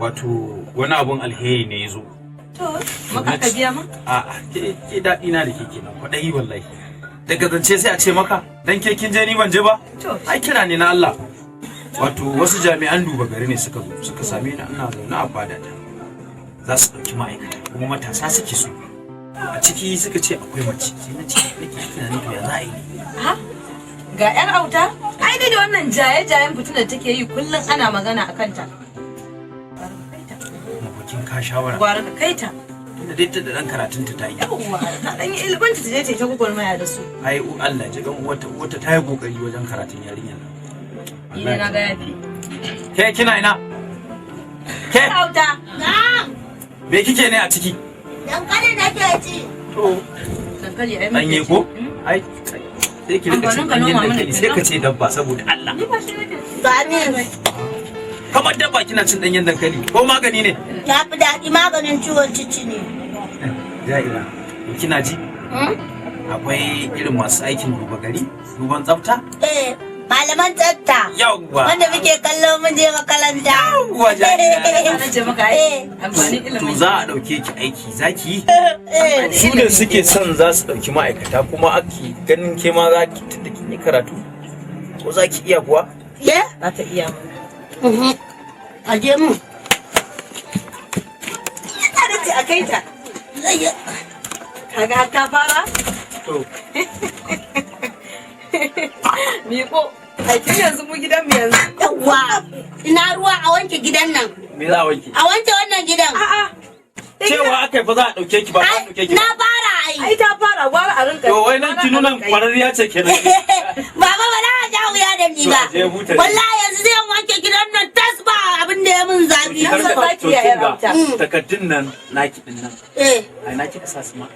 wato wani abun alheri ne yazo. To, maka ka biya ma? A'a, ke daɗi na da kike nan kwaɗayi wallahi. Daga zance sai a ce maka, dan ke kin je ni ban je ba? To, ai kira ne na Allah. Wato wasu jami'an duba gari ne suka zo suka same ni ina zaune a fada ta. Za su ɗauki ma'aikata kuma matasa suke so. A ciki suka ce akwai mace sai na ce nake tunanin to ya za a yi. ha? Ga 'yar auta? Ai dai da wannan jaye-jayen fitinar take yi kullum ana magana a kanta. Mabakin ka shawara. Gwara ka kai ta. Tunda dai ta da ɗan karatunta ta yi. Yawwa, ta ɗan yi ilmanta ta je ta yi ta gwagwarmaya da su. Ai Allah ji gan wata ta yi kokari wajen karatun yarinyar nan. Ni dai na ga yafi. Ke kina ina? Ke Auta. me kike ne a ciki? Dankali nake ci. To Dankali ai ɗanye ko? Ai sai ki rika cin ɗanyen dankali sai ka ce dabba saboda Allah. Ni ba shi nake. Gani Kamar dabba kina cin ɗanyen dankali ko magani ne? ya fi daɗi maganin ciwon ciki ne. Ja'ira kina ji? Akwai irin masu aikin duba gari, duban tsafta? Malaman tsafta. Yawwa. Wanda muke kallo mun je makaranta. Yawwa Ja'ira. Na ce maka ai amfani To ilimin. za a ɗauke ki aiki zaki yi? Su ne suke son za su ɗauki ma'aikata kuma ake ganin ke ma za ki tunda kin yi karatu ko za ki iya kuwa? Ye? Za ta iya mu. Aje mu. Kada ce a kai ta. Kaga har ta fara? To Miko. Ai kin yanzu mu gidan mu yanzu. Yawwa. Ina ruwa a wanke gidan nan. me za a wanke? A wanke wannan gidan. A'a. Cewa aka yi fa za a ɗauke ki ba za a Ai, ɗauke ki na ba. fara ai. Ai ta fara gwara a rinka. To wai nan kinunan kwararriya ce kenan. Baba ba za a ja wuya da ni ba. To, je huta. Wallahi yanzu zai wanke gidan nan tas ba abin da ya mun zafi. Har da baki To ya kin ga rauta. takardun nan naki din nan. Eh. Ai na kika sa su ma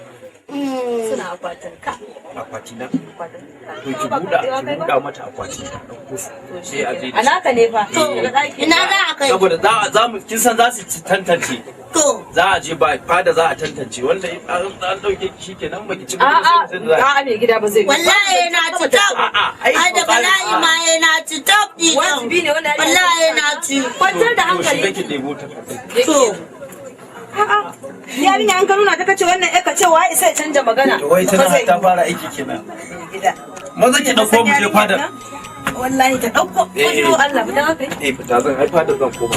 Suna akwatin ka. akwati nan. Akwatin ka. To ki buɗa mata akwati ta ɗauko su. Sai a je. A naka ne fa. Eh. Ina za a kai. Saboda za mu kin san za su tantance. To. Za a je ba fada za a tantance wanda an ɗauke ki shikenan baki ci gaba da sai da za a. A'a mai gida ba zai. Wallahi na ci top. A'a, ai, Ai da bala'i ma yana ci top din. Wajibi ne wannan. Wallahi na ci. Kwantar da To shi hankali. kake ɗebo takardun. To. A'a. Yarinya an ka nuna ta kace wannan ƴa kace wa isa ya canja magana. To wai Ba tana zai ta yi. fara aiki kenan. Gida. Maza ki ɗauko mu je fada. Wallahi ta ɗauko. Eh. Wajo Allah mu dan haka. Eh fita zan ai fada zan koma.